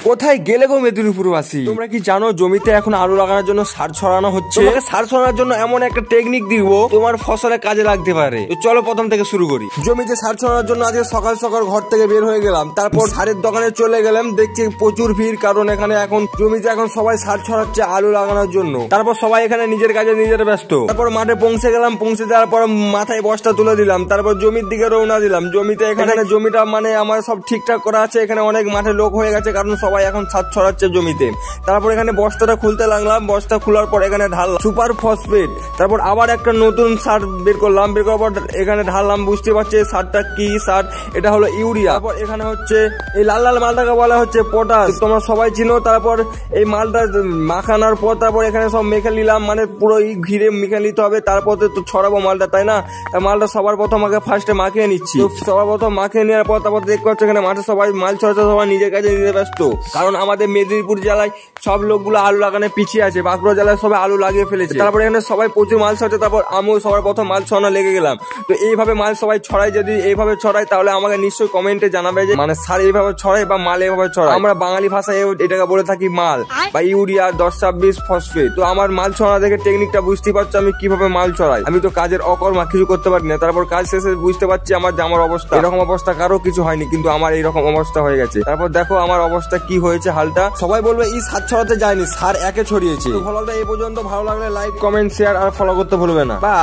কোথায় গেলে গো মেদিনীপুরবাসী? তোমরা কি জানো জমিতে এখন আলু লাগানোর জন্য সার ছড়ানো হচ্ছে? তোমাকে সার ছড়ানোর জন্য এমন একটা টেকনিক দিব তোমার ফসলে কাজে লাগতে পারে। তো চলো প্রথম থেকে শুরু করি। জমিতে সার ছড়ানোর জন্য আজকে সকাল সকাল ঘর থেকে বের হয়ে গেলাম, তারপর সারের দোকানে চলে গেলাম। দেখছি প্রচুর ভিড়, কারণ এখানে এখন জমিতে এখন সবাই সার ছড়াচ্ছে আলু লাগানোর জন্য। তারপর সবাই এখানে নিজের কাজে নিজের ব্যস্ত। তারপর মাঠে পৌঁছে গেলাম, পৌঁছে দেওয়ার পর মাথায় বস্তা তুলে দিলাম, তারপর জমির দিকে রওনা দিলাম। জমিতে এখানে জমিটা মানে আমার সব ঠিকঠাক করা আছে। এখানে অনেক মাঠে লোক হয়ে গেছে, কারণ সবাই এখন সার ছড়াচ্ছে জমিতে। তারপর এখানে বস্তাটা খুলতে লাগলাম, বস্তা খোলার পর এখানে ঢাললাম সুপার ফসফেট। তারপর আবার একটা নতুন সার বের করলাম, বের করার পর এখানে ঢাললাম। বুঝতে পারছি সারটা কি সার, এটা হলো ইউরিয়া। তারপর এখানে হচ্ছে এই লাল লাল মালটাকে বলা হচ্ছে পটাশ, তোমরা সবাই চিনো। তারপর এই মালটা মাখানোর পর তারপর এখানে সব মেখে নিলাম, মানে পুরো ঘিরে মেখে নিতে হবে। তারপর তো ছড়াবো মালটা, তাই না? মালটা সবার প্রথম আগে ফার্স্টে মাখিয়ে নিচ্ছি। সবার প্রথম মাখিয়ে নেওয়ার পর তারপর দেখতে পাচ্ছ এখানে মাঠে সবাই মাল ছড়াচ্ছে, সবাই নিজের কাজে নিজে ব্যস্ত। কারণ আমাদের মেদিনীপুর জেলায় সব লোকগুলো আলু লাগানো পিছিয়ে আছে, বাঁকুড়া জেলায় সবাই আলু লাগিয়ে ফেলেছে। তারপর এখানে সবাই প্রচুর মাল ছড়াচ্ছে, তারপর আমিও সবার প্রথম মাল ছড়ানো লেগে গেলাম। তো এইভাবে মাল সবাই ছড়াই, যদি এইভাবে ছড়াই তাহলে আমাকে নিশ্চয়ই কমেন্টে জানাবে যে মানে সার এইভাবে ছড়াই বা মাল এইভাবে ছড়াই। আমরা বাঙালি ভাষায় এটাকে বলে থাকি মাল বা ইউরিয়া 10-26 ফসফেট। তো আমার মাল ছড়ানো দেখে টেকনিকটা বুঝতে পারছো আমি কিভাবে মাল ছড়াই। আমি তো কাজের অকর্মা, কিছু করতে পারি না। তারপর কাজ শেষে বুঝতে পারছি আমার অবস্থা এরকম অবস্থা কারো কিছু হয়নি, কিন্তু আমার এইরকম অবস্থা হয়ে গেছে। তারপর দেখো আমার অবস্থা কি হয়েছে হালটা। সবাই বলবে এই সার ছড়াতে যায়নি, সার একে ছড়িয়েছে। ভালো লাগলে এই পর্যন্ত, ভালো লাগলে লাইক কমেন্ট শেয়ার আর ফলো করতে ভুলবে না। বাই।